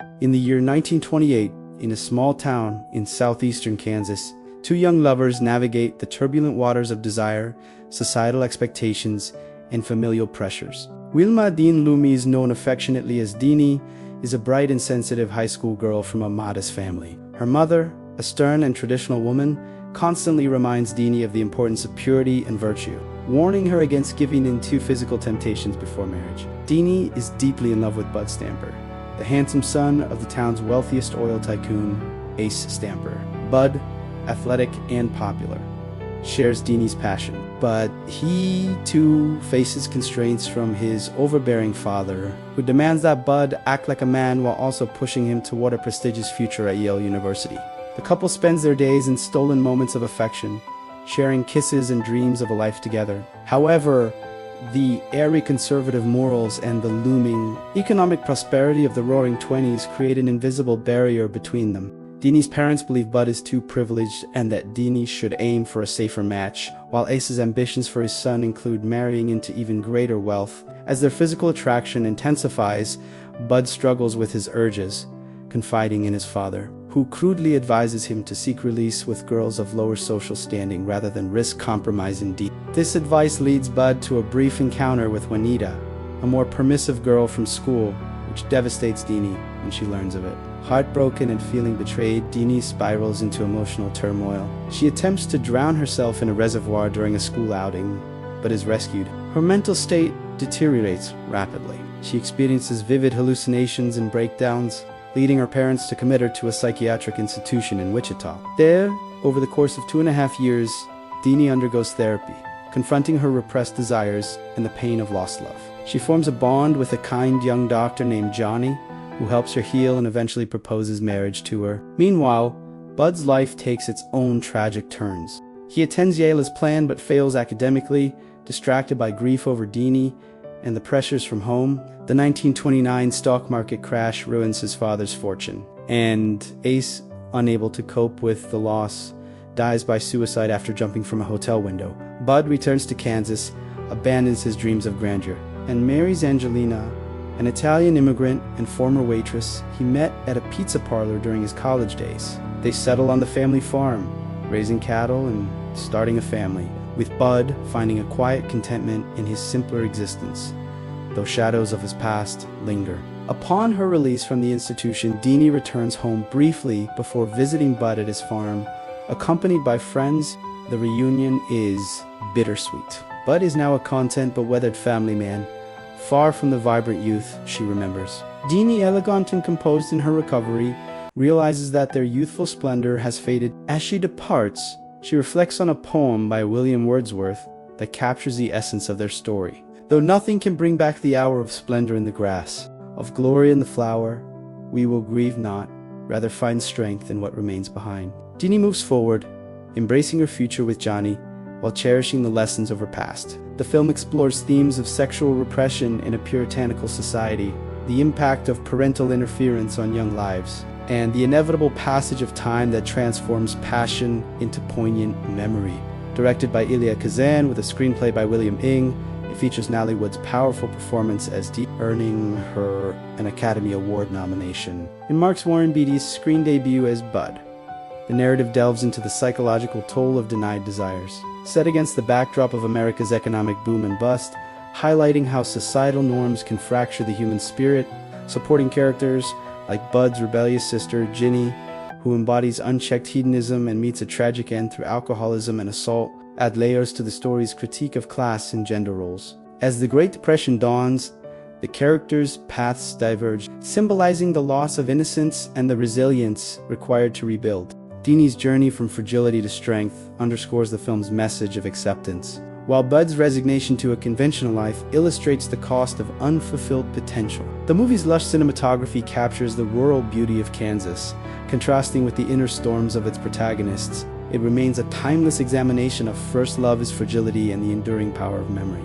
In the year 1928, in a small town in southeastern Kansas, two young lovers navigate the turbulent waters of desire, societal expectations, and familial pressures. Wilma Dean Loomis, known affectionately as Deanie, is a bright and sensitive high school girl from a modest family. Her mother, a stern and traditional woman, constantly reminds Deanie of the importance of purity and virtue, warning her against giving in to physical temptations before marriage. Deanie is deeply in love with Bud Stamper, the handsome son of the town's wealthiest oil tycoon, Ace Stamper. Bud, athletic and popular, shares Deanie's passion, but he too faces constraints from his overbearing father, who demands that Bud act like a man while also pushing him toward a prestigious future at Yale University. The couple spends their days in stolen moments of affection, sharing kisses and dreams of a life together. However, the airy conservative morals and the looming economic prosperity of the Roaring Twenties create an invisible barrier between them. Deanie's parents believe Bud is too privileged and that Deanie should aim for a safer match, while Ace's ambitions for his son include marrying into even greater wealth. As their physical attraction intensifies, Bud struggles with his urges, confiding in his father, who crudely advises him to seek release with girls of lower social standing rather than risk compromising Deanie. This advice leads Bud to a brief encounter with Juanita, a more permissive girl from school, which devastates Deanie when she learns of it. Heartbroken and feeling betrayed, Deanie spirals into emotional turmoil. She attempts to drown herself in a reservoir during a school outing, but is rescued. Her mental state deteriorates rapidly. She experiences vivid hallucinations and breakdowns, leading her parents to commit her to a psychiatric institution in Wichita. There, over the course of 2.5 years, Deanie undergoes therapy, confronting her repressed desires and the pain of lost love. She forms a bond with a kind young doctor named Johnny, who helps her heal and eventually proposes marriage to her. Meanwhile, Bud's life takes its own tragic turns. He attends Yale as planned but fails academically, distracted by grief over Deanie and the pressures from home. The 1929 stock market crash ruins his father's fortune, and Ace, unable to cope with the loss, dies by suicide after jumping from a hotel window. Bud returns to Kansas, abandons his dreams of grandeur, and marries Angelina, an Italian immigrant and former waitress he met at a pizza parlor during his college days. They settle on the family farm, raising cattle and starting a family, with Bud finding a quiet contentment in his simpler existence, though shadows of his past linger. Upon her release from the institution, Deanie returns home briefly before visiting Bud at his farm. Accompanied by friends, the reunion is bittersweet. Bud is now a content but weathered family man, far from the vibrant youth she remembers. Deanie, elegant and composed in her recovery, realizes that their youthful splendor has faded. As she departs, she reflects on a poem by William Wordsworth that captures the essence of their story. Though nothing can bring back the hour of splendor in the grass, of glory in the flower, we will grieve not, rather find strength in what remains behind. Deanie moves forward, embracing her future with Johnny, while cherishing the lessons of her past. The film explores themes of sexual repression in a puritanical society, the impact of parental interference on young lives, and the inevitable passage of time that transforms passion into poignant memory. Directed by Elia Kazan with a screenplay by William Ng, it features Natalie Wood's powerful performance as Dee, earning her an Academy Award nomination. It marks Warren Beatty's screen debut as Bud. The narrative delves into the psychological toll of denied desires, set against the backdrop of America's economic boom and bust, highlighting how societal norms can fracture the human spirit. Supporting characters like Bud's rebellious sister, Ginny, who embodies unchecked hedonism and meets a tragic end through alcoholism and assault, add layers to the story's critique of class and gender roles. As the Great Depression dawns, the characters' paths diverge, symbolizing the loss of innocence and the resilience required to rebuild. Deanie's journey from fragility to strength underscores the film's message of acceptance, while Bud's resignation to a conventional life illustrates the cost of unfulfilled potential. The movie's lush cinematography captures the rural beauty of Kansas, contrasting with the inner storms of its protagonists. It remains a timeless examination of first love's fragility and the enduring power of memory.